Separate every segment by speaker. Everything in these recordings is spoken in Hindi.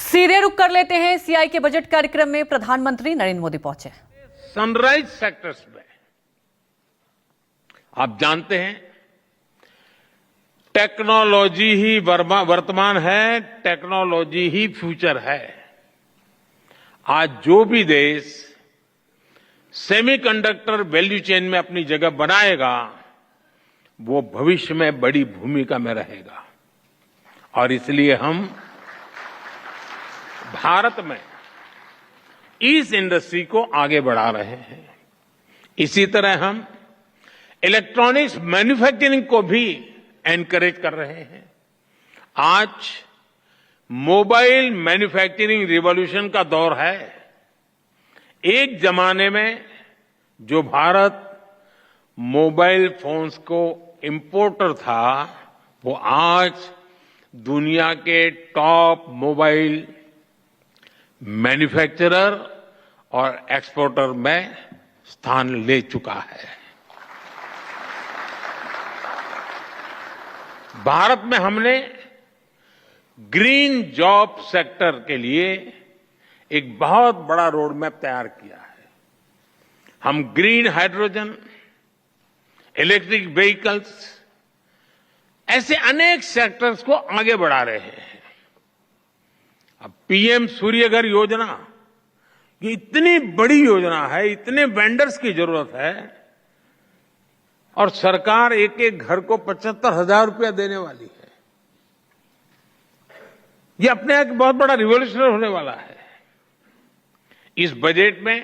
Speaker 1: सीधे रुक कर लेते हैं सीआई के बजट कार्यक्रम में प्रधानमंत्री नरेंद्र मोदी पहुंचे।
Speaker 2: सनराइज सेक्टर्स में आप जानते हैं टेक्नोलॉजी ही वर्तमान है, टेक्नोलॉजी ही फ्यूचर है। आज जो भी देश सेमीकंडक्टर वैल्यू चेन में अपनी जगह बनाएगा वो भविष्य में बड़ी भूमिका में रहेगा और इसलिए हम भारत में इस इंडस्ट्री को आगे बढ़ा रहे हैं। इसी तरह हम इलेक्ट्रॉनिक्स मैन्युफैक्चरिंग को भी एनकरेज कर रहे हैं। आज मोबाइल मैन्युफैक्चरिंग रिवॉल्यूशन का दौर है। एक जमाने में जो भारत मोबाइल फोन्स को इंपोर्टर था वो आज दुनिया के टॉप मोबाइल मैन्युफैक्चरर और एक्सपोर्टर में स्थान ले चुका है। भारत में हमने ग्रीन जॉब सेक्टर के लिए एक बहुत बड़ा रोड मैप तैयार किया है। हम ग्रीन हाइड्रोजन, इलेक्ट्रिक व्हीकल्स, ऐसे अनेक सेक्टर्स को आगे बढ़ा रहे हैं। अब पीएम सूर्यघर योजना, ये इतनी बड़ी योजना है, इतने वेंडर्स की जरूरत है और सरकार एक एक घर को 75,000 रुपया देने वाली है। ये अपने आप बहुत बड़ा रिवॉल्यूशन होने वाला है। इस बजट में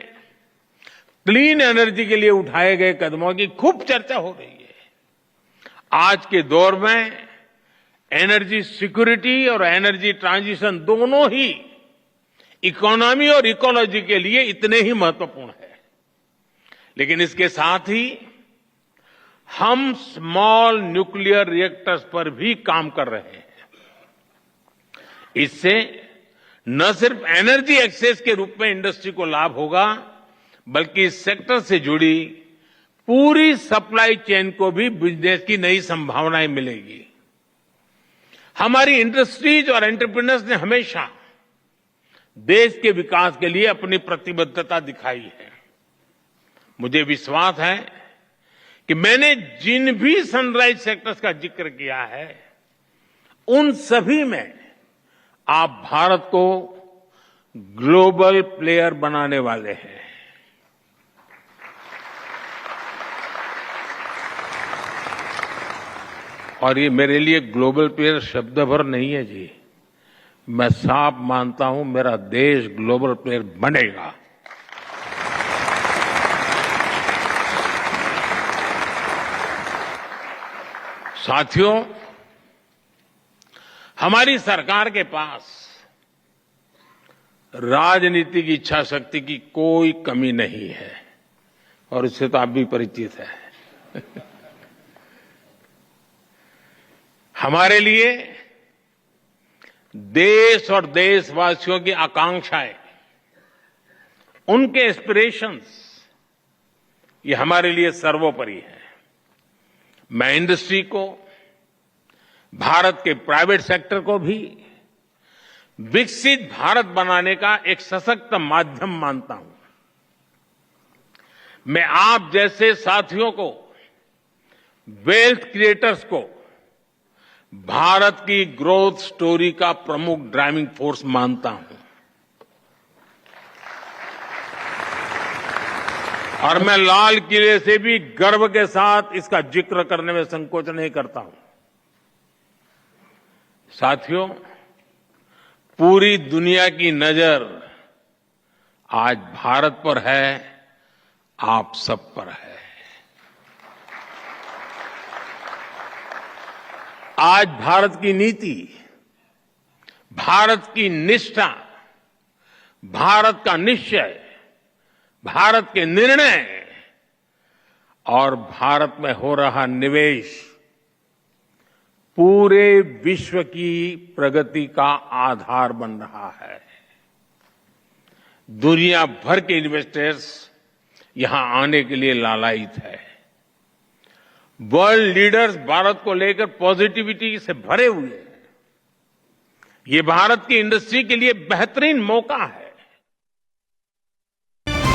Speaker 2: क्लीन एनर्जी के लिए उठाए गए कदमों की खूब चर्चा हो रही है। आज के दौर में एनर्जी सिक्योरिटी और एनर्जी ट्रांजिशन दोनों ही इकोनॉमी और इकोलॉजी के लिए इतने ही महत्वपूर्ण है। लेकिन इसके साथ ही हम स्मॉल न्यूक्लियर रिएक्टर्स पर भी काम कर रहे हैं। इससे न सिर्फ एनर्जी एक्सेस के रूप में इंडस्ट्री को लाभ होगा बल्कि इस सेक्टर से जुड़ी पूरी सप्लाई चेन को भी बिजनेस की नई संभावनाएं मिलेगी। हमारी इंडस्ट्रीज और एंटरप्रेन्योर्स ने हमेशा देश के विकास के लिए अपनी प्रतिबद्धता दिखाई है। मुझे विश्वास है कि मैंने जिन भी सनराइज सेक्टर्स का जिक्र किया है उन सभी में आप भारत को ग्लोबल प्लेयर बनाने वाले हैं। और ये मेरे लिए ग्लोबल प्लेयर शब्द भर नहीं है जी, मैं साफ मानता हूं मेरा देश ग्लोबल प्लेयर बनेगा। साथियों, हमारी सरकार के पास राजनीतिक इच्छा शक्ति की कोई कमी नहीं है और इससे तो आप भी परिचित हैं। हमारे लिए देश और देशवासियों की आकांक्षाएं, उनके एस्पिरेशंस, ये हमारे लिए सर्वोपरि है। मैं इंडस्ट्री को, भारत के प्राइवेट सेक्टर को भी विकसित भारत बनाने का एक सशक्त माध्यम मानता हूं। मैं आप जैसे साथियों को, वेल्थ क्रिएटर्स को भारत की ग्रोथ स्टोरी का प्रमुख ड्राइविंग फोर्स मानता हूं और मैं लाल किले से भी गर्व के साथ इसका जिक्र करने में संकोच नहीं करता हूं। साथियों, पूरी दुनिया की नजर आज भारत पर है, आप सब पर है। आज भारत की नीति, भारत की निष्ठा, भारत का निश्चय, भारत के निर्णय और भारत में हो रहा निवेश पूरे विश्व की प्रगति का आधार बन रहा है। दुनिया भर के इन्वेस्टर्स यहां आने के लिए लालायित है। वर्ल्ड लीडर्स भारत को लेकर पॉजिटिविटी से भरे हुए हैं। ये भारत की इंडस्ट्री के लिए बेहतरीन मौका है